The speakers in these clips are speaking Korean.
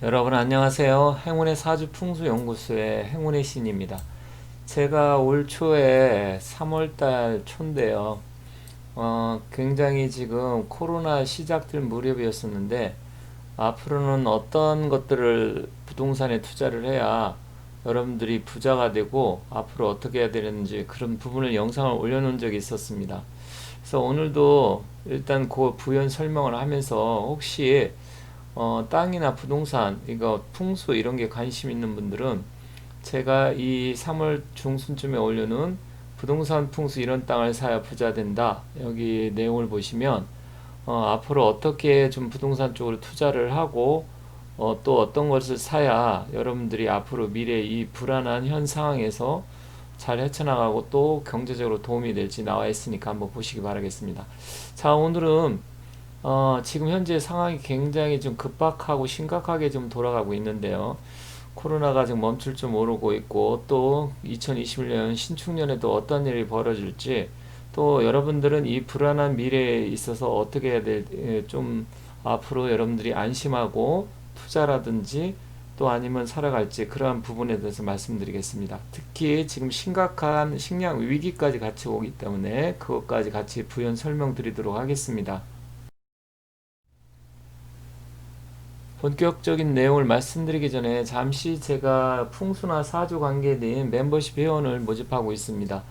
여러분 안녕하세요. 행운의 사주 풍수 연구소의 행운의 신입니다. 제가 올 초에 3월달 초인데요. 굉장히 지금 코로나 시작될 무렵이었었는데 앞으로는 어떤 것들을 부동산에 투자를 해야 여러분들이 부자가 되고 앞으로 어떻게 해야 되는지 그런 부분을 영상을 올려놓은 적이 있었습니다. 그래서 오늘도 일단 그 부연 설명을 하면서 혹시 땅이나 부동산, 이거 풍수 이런 게 관심 있는 분들은 제가 이 3월 중순쯤에 올려놓은 부동산 풍수 이런 땅을 사야 부자 된다. 여기 내용을 보시면 앞으로 어떻게 좀 부동산 쪽으로 투자를 하고 또 어떤 것을 사야 여러분들이 앞으로 미래 이 불안한 현 상황에서 잘 헤쳐나가고 또 경제적으로 도움이 될지 나와 있으니까 한번 보시기 바라겠습니다. 자, 오늘은 지금 현재 상황이 굉장히 좀 급박하고 심각하게 좀 돌아가고 있는데요. 코로나가 지금 멈출 줄 모르고 있고 또 2021년 신축년에도 어떤 일이 벌어질지 또 여러분들은 이 불안한 미래에 있어서 어떻게 해야 좀 앞으로 여러분들이 안심하고 투자라든지 또 아니면 살아갈지 그러한 부분에 대해서 말씀드리겠습니다. 특히 지금 심각한 식량 위기까지 같이 오기 때문에 그것까지 같이 부연 설명드리도록 하겠습니다. 본격적인 내용을 말씀드리기 전에 잠시 제가 풍수나 사주 관계된 멤버십 회원을 모집하고 있습니다.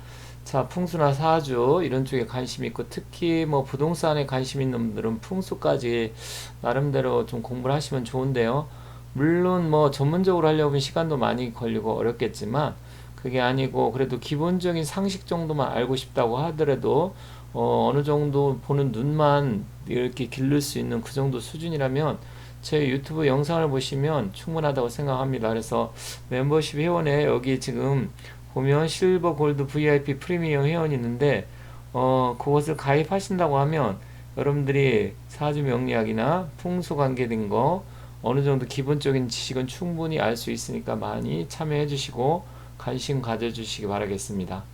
자, 풍수나 사주 이런 쪽에 관심 있고 특히 뭐 부동산에 관심 있는 분들은 풍수까지 나름대로 좀 공부를 하시면 좋은데요. 물론 뭐 전문적으로 하려면 시간도 많이 걸리고 어렵겠지만 그게 아니고 그래도 기본적인 상식 정도만 알고 싶다고 하더라도 어느 정도 보는 눈만 이렇게 기를 수 있는 그 정도 수준이라면 제 유튜브 영상을 보시면 충분하다고 생각합니다. 그래서 멤버십 회원에 여기 지금 보면 실버, 골드, VIP, 프리미엄 회원이 있는데 그것을 가입하신다고 하면 여러분들이 사주 명리학이나 풍수 관계된 거 어느 정도 기본적인 지식은 충분히 알 수 있으니까 많이 참여해 주시고 관심 가져 주시기 바라겠습니다.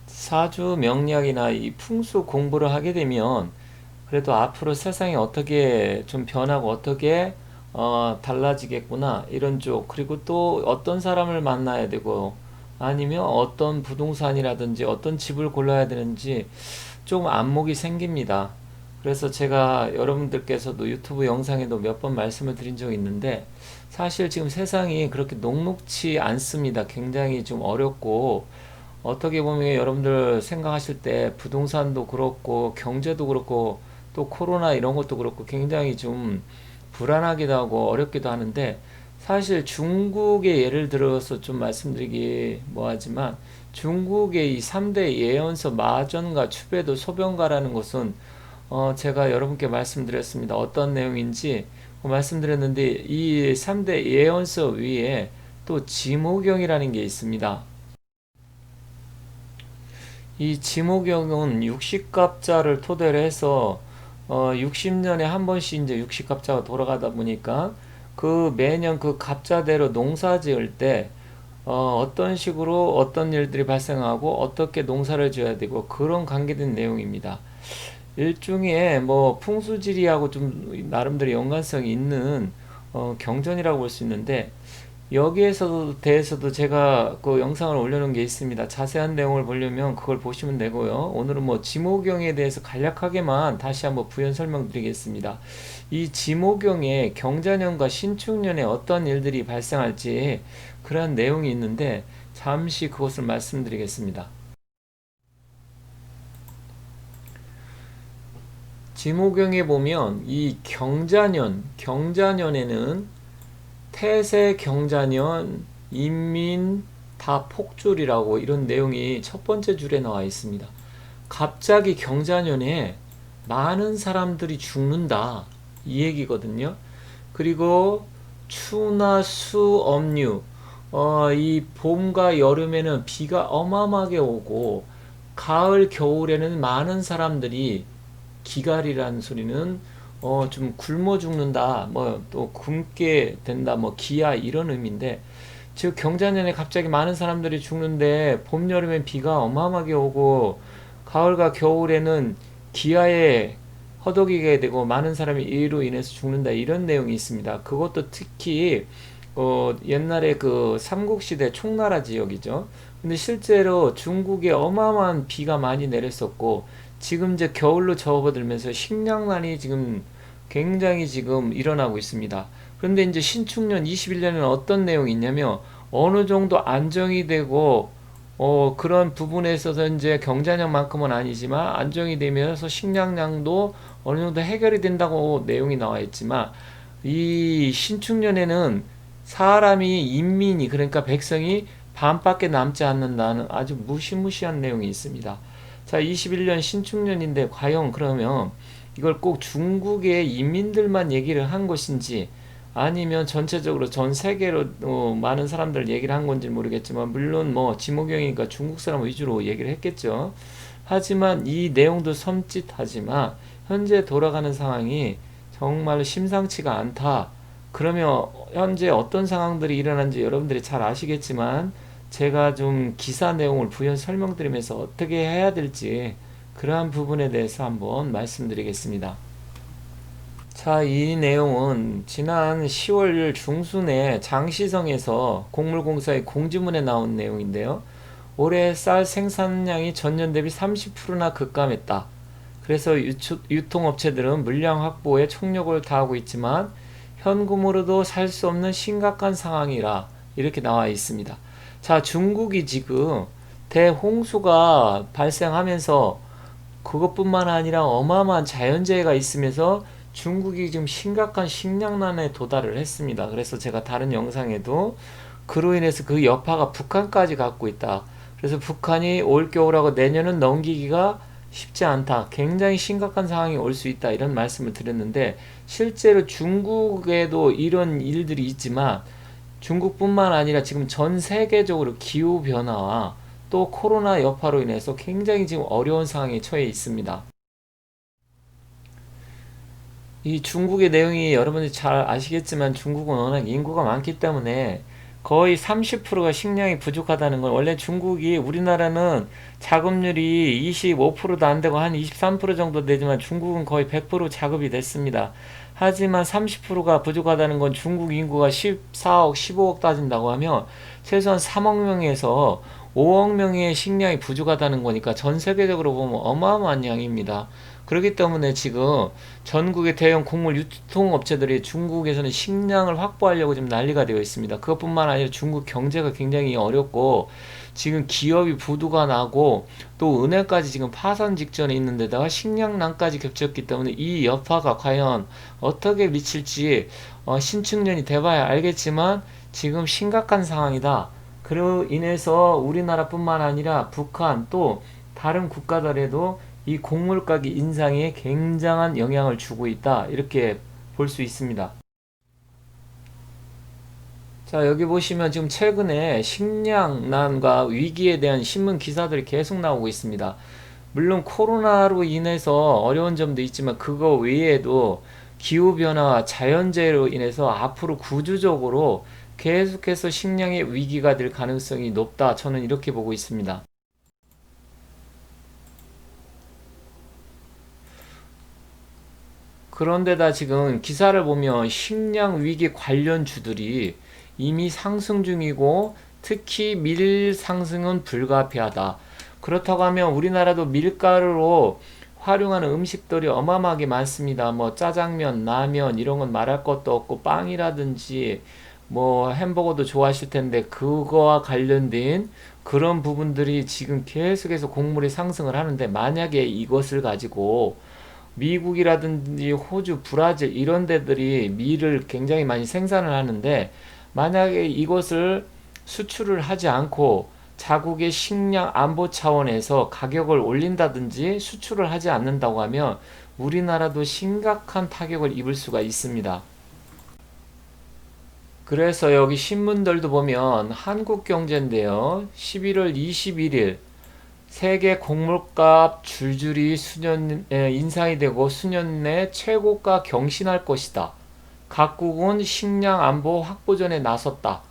사주 명리학이나 이 풍수 공부를 하게 되면 그래도 앞으로 세상이 어떻게 좀 변하고 어떻게 달라지겠구나 이런 쪽 그리고 또 어떤 사람을 만나야 되고 아니면 어떤 부동산이라든지 어떤 집을 골라야 되는지 좀 안목이 생깁니다. 그래서 제가 여러분들께서도 유튜브 영상에도 몇 번 말씀을 드린 적이 있는데 사실 지금 세상이 그렇게 녹록치 않습니다. 굉장히 좀 어렵고 어떻게 보면 여러분들 생각하실 때 부동산도 그렇고 경제도 그렇고 또 코로나 이런 것도 그렇고 굉장히 좀 불안하기도 하고 어렵기도 하는데 사실 중국의 예를 들어서 좀 말씀드리기 뭐하지만 중국의 이 3대 예언서 마전과 추배도 소변가라는 것은 제가 여러분께 말씀드렸습니다. 어떤 내용인지 말씀드렸는데 이 3대 예언서 위에 또 지모경이라는 게 있습니다. 이 지모경은 육식갑자를 토대로 해서 60년에 한 번씩 이제 육식갑자가 돌아가다 보니까 그 매년 그 갑자대로 농사 지을 때 어떤 식으로 어떤 일들이 발생하고 어떻게 농사를 지어야 되고 그런 관계된 내용입니다. 일종의 뭐 풍수지리하고 좀 나름대로 연관성이 있는 경전이라고 볼 수 있는데 여기에서도 대해서도 제가 그 영상을 올려놓은 게 있습니다. 자세한 내용을 보려면 그걸 보시면 되고요. 오늘은 뭐 지모경에 대해서 간략하게만 다시 한번 부연 설명드리겠습니다. 이 지모경에 경자년과 신축년에 어떤 일들이 발생할지 그러한 내용이 있는데 잠시 그것을 말씀드리겠습니다. 지모경에 보면 이 경자년에는 태세 경자년 인민 다 폭졸이라고 이런 내용이 첫 번째 줄에 나와 있습니다. 갑자기 경자년에 많은 사람들이 죽는다 이 얘기거든요. 그리고 추나 수 엄류 이 봄과 여름에는 비가 어마어마하게 오고 가을 겨울에는 많은 사람들이 기갈이라는 소리는 좀 굶어 죽는다, 뭐 또 굶게 된다, 뭐 기아 이런 의미인데 즉 경자년에 갑자기 많은 사람들이 죽는데 봄 여름엔 비가 어마어마하게 오고 가을과 겨울에는 기아에 허덕이게 되고 많은 사람이 이로 인해서 죽는다 이런 내용이 있습니다. 그것도 특히 옛날에 그 삼국시대 총나라 지역이죠. 근데 실제로 중국에 어마어마한 비가 많이 내렸었고 지금 이제 겨울로 접어들면서 식량난이 지금 굉장히 지금 일어나고 있습니다. 그런데 이제 신축년 21년에는 어떤 내용이 있냐면 어느 정도 안정이 되고 그런 부분에 있어서 이제 경제력만큼은 아니지만 안정이 되면서 식량량도 어느 정도 해결이 된다고 내용이 나와 있지만 이 신축년에는 사람이 인민이 그러니까 백성이 반밖에 남지 않는다는 아주 무시무시한 내용이 있습니다. 자, 21년 신축년인데 과연 그러면 이걸 꼭 중국의 인민들만 얘기를 한 것인지 아니면 전체적으로 전 세계로 많은 사람들 얘기를 한 건지 모르겠지만 물론 뭐 지모경이니까 중국 사람 위주로 얘기를 했겠죠. 하지만 이 내용도 섬찟하지만 현재 돌아가는 상황이 정말 심상치가 않다. 그러면 현재 어떤 상황들이 일어난지 여러분들이 잘 아시겠지만 제가 좀 기사 내용을 부연 설명드리면서 어떻게 해야 될지 그러한 부분에 대해서 한번 말씀드리겠습니다. 자, 이 내용은 지난 10월 중순에 장시성에서 곡물공사의 공지문에 나온 내용인데요. 올해 쌀 생산량이 전년 대비 30%나 급감했다. 그래서 유통업체들은 물량 확보에 총력을 다하고 있지만 현금으로도 살 수 없는 심각한 상황이라 이렇게 나와 있습니다. 자, 중국이 지금 대홍수가 발생하면서 그것뿐만 아니라 어마어마한 자연재해가 있으면서 중국이 지금 심각한 식량난에 도달을 했습니다. 그래서 제가 다른 영상에도 그로 인해서 그 여파가 북한까지 갖고 있다. 그래서 북한이 올겨울하고 내년은 넘기기가 쉽지 않다. 굉장히 심각한 상황이 올 수 있다. 이런 말씀을 드렸는데 실제로 중국에도 이런 일들이 있지만 중국뿐만 아니라 지금 전 세계적으로 기후변화와 또 코로나 여파로 인해서 굉장히 지금 어려운 상황에 처해 있습니다. 이 중국의 내용이 여러분들이 잘 아시겠지만 중국은 워낙 인구가 많기 때문에 거의 30%가 식량이 부족하다는 건 원래 중국이 우리나라는 자급률이 25%도 안 되고 한 23% 정도 되지만 중국은 거의 100% 자급이 됐습니다. 하지만 30%가 부족하다는 건 중국 인구가 14억, 15억 따진다고 하면 최소한 3억 명에서 5억 명의 식량이 부족하다는 거니까 전 세계적으로 보면 어마어마한 양입니다. 그렇기 때문에 지금 전국의 대형 곡물 유통업체들이 중국에서는 식량을 확보하려고 지금 난리가 되어 있습니다. 그것뿐만 아니라 중국 경제가 굉장히 어렵고 지금 기업이 부도가 나고 또 은행까지 지금 파산 직전에 있는 데다가 식량난까지 겹쳤기 때문에 이 여파가 과연 어떻게 미칠지 신축년이 돼봐야 알겠지만 지금 심각한 상황이다. 그로 인해서 우리나라뿐만 아니라 북한 또 다른 국가들에도 이 곡물 가격 인상에 굉장한 영향을 주고 있다. 이렇게 볼 수 있습니다. 자, 여기 보시면 지금 최근에 식량난과 위기에 대한 신문 기사들이 계속 나오고 있습니다. 물론 코로나로 인해서 어려운 점도 있지만 그거 외에도 기후변화와 자연재해로 인해서 앞으로 구조적으로 계속해서 식량의 위기가 될 가능성이 높다. 저는 이렇게 보고 있습니다. 그런데다 지금 기사를 보면 식량 위기 관련주들이 이미 상승 중이고 특히 밀 상승은 불가피하다. 그렇다고 하면 우리나라도 밀가루로 활용하는 음식들이 어마어마하게 많습니다. 뭐 짜장면, 라면 이런 건 말할 것도 없고 빵이라든지 뭐 햄버거도 좋아하실 텐데 그거와 관련된 그런 부분들이 지금 계속해서 곡물이 상승을 하는데 만약에 이것을 가지고 미국이라든지 호주, 브라질 이런 데들이 밀을 굉장히 많이 생산을 하는데 만약에 이것을 수출을 하지 않고 자국의 식량 안보 차원에서 가격을 올린다든지 수출을 하지 않는다고 하면 우리나라도 심각한 타격을 입을 수가 있습니다. 그래서 여기 신문들도 보면 한국경제인데요. 11월 21일 세계 곡물값 줄줄이 인상이 되고 수년 내 최고가 경신할 것이다. 각국은 식량 안보 확보전에 나섰다.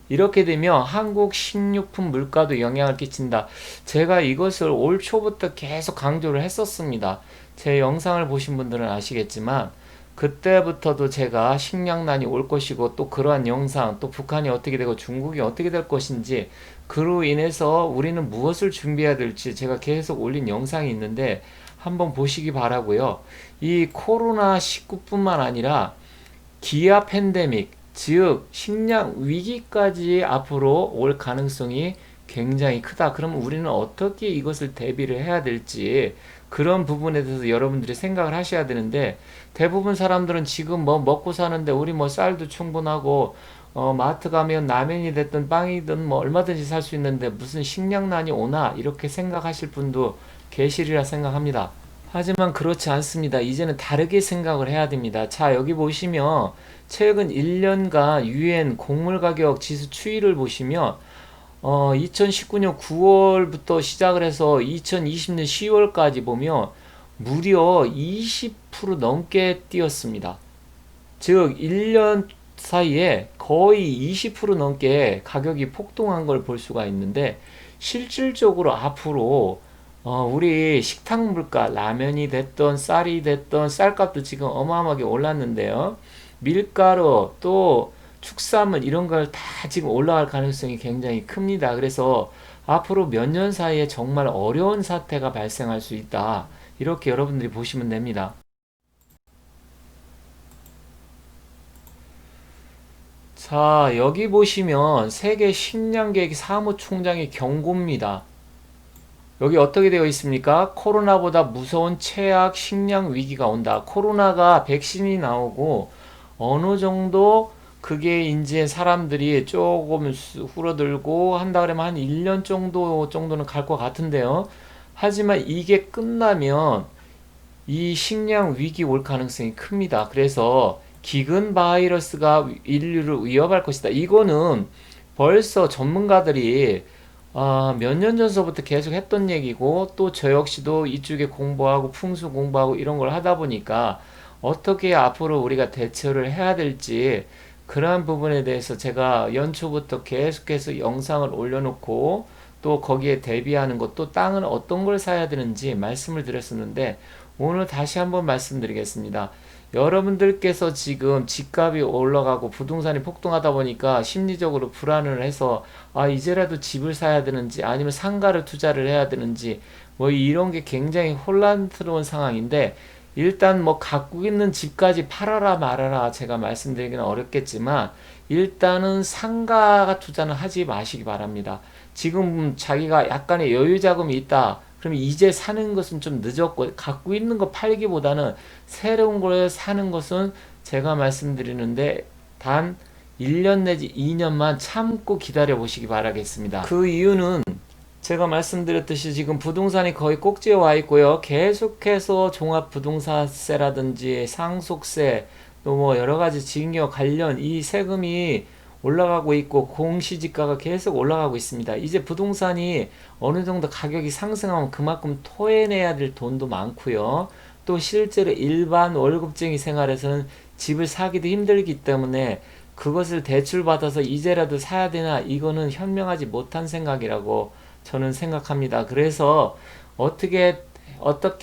이렇게 되면 한국 식료품 물가도 영향을 끼친다. 제가 이것을 올 초부터 계속 강조를 했었습니다. 제 영상을 보신 분들은 아시겠지만 그때부터도 제가 식량난이 올 것이고 또 그러한 영상, 또 북한이 어떻게 되고 중국이 어떻게 될 것인지, 그로 인해서 우리는 무엇을 준비해야 될지 제가 계속 올린 영상이 있는데 한번 보시기 바라고요. 이 코로나19뿐만 아니라 기아 팬데믹, 즉 식량 위기까지 앞으로 올 가능성이 굉장히 크다. 그러면 우리는 어떻게 이것을 대비를 해야 될지, 그런 부분에 대해서 여러분들이 생각을 하셔야 되는데, 대부분 사람들은 지금 뭐 먹고 사는데 우리 뭐 쌀도 충분하고 마트 가면 라면이 됐든 빵이든 뭐 얼마든지 살 수 있는데 무슨 식량난이 오나, 이렇게 생각하실 분도 계시리라 생각합니다. 하지만 그렇지 않습니다. 이제는 다르게 생각을 해야 됩니다. 자, 여기 보시면 최근 1년간 유엔 곡물 가격 지수 추이를 보시면 2019년 9월부터 시작을 해서 2020년 10월까지 보면 무려 20% 넘게 뛰었습니다. 즉 1년 사이에 거의 20% 넘게 가격이 폭등한 걸 볼 수가 있는데, 실질적으로 앞으로 우리 식탁 물가, 라면이 됐던 쌀이 됐던 쌀값도 지금 어마어마하게 올랐는데요. 밀가루 또 축산물 이런 걸 다 지금 올라갈 가능성이 굉장히 큽니다. 그래서 앞으로 몇 년 사이에 정말 어려운 사태가 발생할 수 있다. 이렇게 여러분들이 보시면 됩니다. 자, 여기 보시면 세계 식량계획 사무총장의 경고입니다. 여기 어떻게 되어 있습니까? 코로나보다 무서운 최악 식량 위기가 온다. 코로나가 백신이 나오고 어느 정도 그게 이제 사람들이 조금 줄어들고 한다 그러면 한 1년 정도는 갈 것 같은데요. 하지만 이게 끝나면 이 식량 위기 올 가능성이 큽니다. 그래서 기근 바이러스가 인류를 위협할 것이다. 이거는 벌써 전문가들이 몇 년 전서부터 계속 했던 얘기고, 또 저 역시도 이쪽에 공부하고 풍수 공부하고 이런 걸 하다 보니까 어떻게 앞으로 우리가 대처를 해야 될지, 그러한 부분에 대해서 제가 연초부터 계속해서 영상을 올려놓고 또 거기에 대비하는 것, 또 땅은 어떤 걸 사야 되는지 말씀을 드렸었는데, 오늘 다시 한번 말씀드리겠습니다. 여러분들께서 지금 집값이 올라가고 부동산이 폭등하다 보니까 심리적으로 불안을 해서 이제라도 집을 사야 되는지 아니면 상가를 투자를 해야 되는지 뭐 이런 게 굉장히 혼란스러운 상황인데, 일단 뭐 갖고 있는 집까지 팔아라 말아라 제가 말씀드리기는 어렵겠지만, 일단은 상가 투자는 하지 마시기 바랍니다. 지금 자기가 약간의 여유 자금이 있다. 그럼 이제 사는 것은 좀 늦었고, 갖고 있는 거 팔기보다는 새로운 걸 사는 것은 제가 말씀드리는데 단 1년 내지 2년만 참고 기다려 보시기 바라겠습니다. 그 이유는 제가 말씀드렸듯이 지금 부동산이 거의 꼭지에 와 있고요. 계속해서 종합부동산세라든지 상속세, 또 뭐 여러 가지 증여 관련 이 세금이 올라가고 있고 공시지가가 계속 올라가고 있습니다. 이제 부동산이 어느 정도 가격이 상승하면 그만큼 토해내야 될 돈도 많고요. 또 실제로 일반 월급쟁이 생활에서는 집을 사기도 힘들기 때문에 그것을 대출받아서 이제라도 사야 되나, 이거는 현명하지 못한 생각이라고 저는 생각합니다. 그래서 어떻게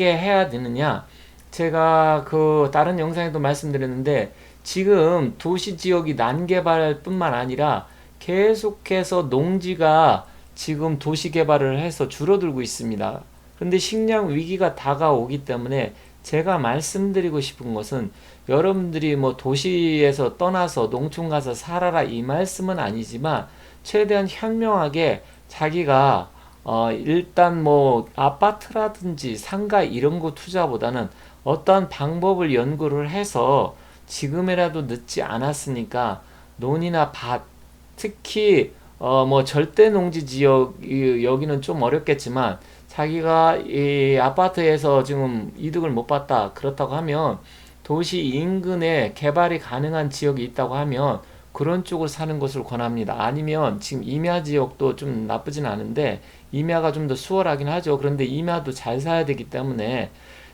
해야 되느냐, 제가 그 다른 영상에도 말씀드렸는데, 지금 도시 지역이 난개발뿐만 아니라 계속해서 농지가 지금 도시 개발을 해서 줄어들고 있습니다. 그런데 식량 위기가 다가오기 때문에 제가 말씀드리고 싶은 것은, 여러분들이 뭐 도시에서 떠나서 농촌 가서 살아라 이 말씀은 아니지만, 최대한 현명하게 자기가 일단 뭐 아파트라든지 상가 이런 거 투자보다는 어떠한 방법을 연구를 해서 지금이라도 늦지 않았으니까 논이나 밭, 특히 뭐 절대 농지 지역, 여기는 좀 어렵겠지만 자기가 이 아파트에서 지금 이득을 못 봤다 그렇다고 하면, 도시 인근에 개발이 가능한 지역이 있다고 하면 그런 쪽을 사는 것을 권합니다. 아니면 지금 임야 지역도 좀 나쁘진 않은데 임야가 좀 더 수월하긴 하죠. 그런데 임야도 잘 사야 되기 때문에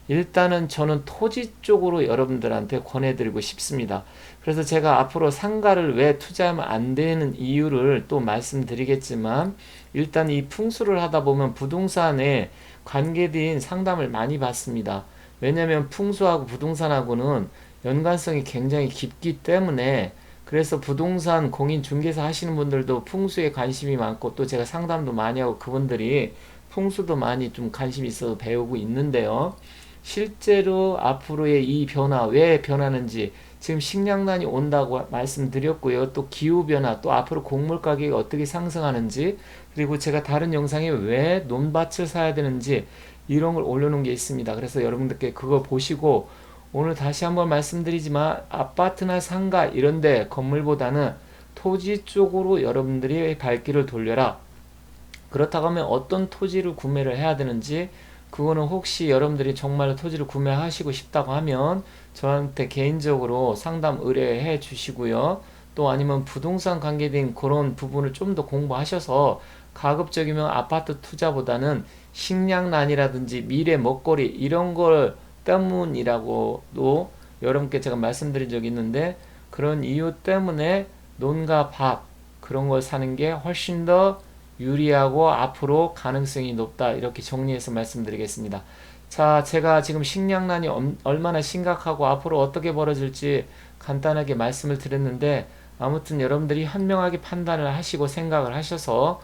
일단은 저는 토지 쪽으로 여러분들한테 권해드리고 싶습니다. 그래서 제가 앞으로 상가를 왜 투자하면 안 되는 이유를 또 말씀드리겠지만, 일단 이 풍수를 하다 보면 부동산에 관계된 상담을 많이 받습니다. 왜냐하면 풍수하고 부동산하고는 연관성이 굉장히 깊기 때문에, 그래서 부동산 공인중개사 하시는 분들도 풍수에 관심이 많고, 또 제가 상담도 많이 하고 그분들이 풍수도 많이 좀 관심이 있어서 배우고 있는데요. 실제로 앞으로의 이 변화, 왜 변하는지, 지금 식량난이 온다고 말씀드렸고요. 또 기후변화, 또 앞으로 곡물 가격이 어떻게 상승하는지, 그리고 제가 다른 영상에 왜 논밭을 사야 되는지 이런 걸 올려놓은 게 있습니다. 그래서 여러분들께 그거 보시고, 오늘 다시 한번 말씀드리지만 아파트나 상가 이런데 건물보다는 토지 쪽으로 여러분들이 발길을 돌려라. 그렇다고 하면 어떤 토지를 구매를 해야 되는지, 그거는 혹시 여러분들이 정말 토지를 구매하시고 싶다고 하면 저한테 개인적으로 상담 의뢰해 주시고요. 또 아니면 부동산 관계된 그런 부분을 좀 더 공부하셔서, 가급적이면 아파트 투자보다는 식량난이라든지 미래 먹거리 이런 걸 때문이라고도 여러분께 제가 말씀드린 적이 있는데, 그런 이유 때문에 논과 밭 그런 걸 사는 게 훨씬 더 유리하고 앞으로 가능성이 높다, 이렇게 정리해서 말씀드리겠습니다. 자, 제가 지금 식량난이 얼마나 심각하고 앞으로 어떻게 벌어질지 간단하게 말씀을 드렸는데, 아무튼 여러분들이 현명하게 판단을 하시고 생각을 하셔서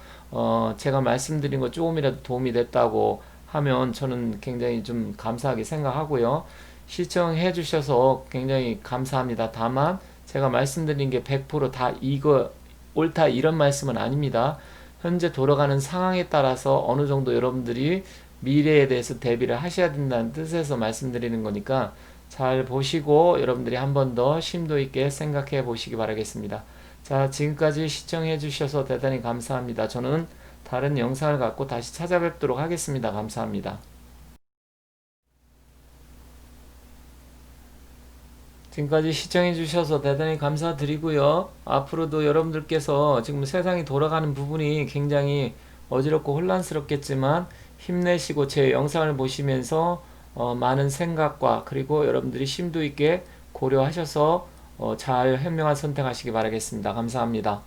제가 말씀드린 거 조금이라도 도움이 됐다고 하면 저는 굉장히 좀 감사하게 생각하고요. 시청해 주셔서 굉장히 감사합니다. 다만 제가 말씀드린 게 100%다 이거 옳다 이런 말씀은 아닙니다. 현재 돌아가는 상황에 따라서 어느 정도 여러분들이 미래에 대해서 대비를 하셔야 된다는 뜻에서 말씀드리는 거니까, 잘 보시고 여러분들이 한 번 더 심도 있게 생각해 보시기 바라겠습니다. 자, 지금까지 시청해 주셔서 대단히 감사합니다. 저는 다른 영상을 갖고 다시 찾아뵙도록 하겠습니다. 감사합니다. 지금까지 시청해 주셔서 대단히 감사드리고요. 앞으로도 여러분들께서 지금 세상이 돌아가는 부분이 굉장히 어지럽고 혼란스럽겠지만, 힘내시고 제 영상을 보시면서 많은 생각과, 그리고 여러분들이 심도 있게 고려하셔서 잘 현명한 선택하시기 바라겠습니다. 감사합니다.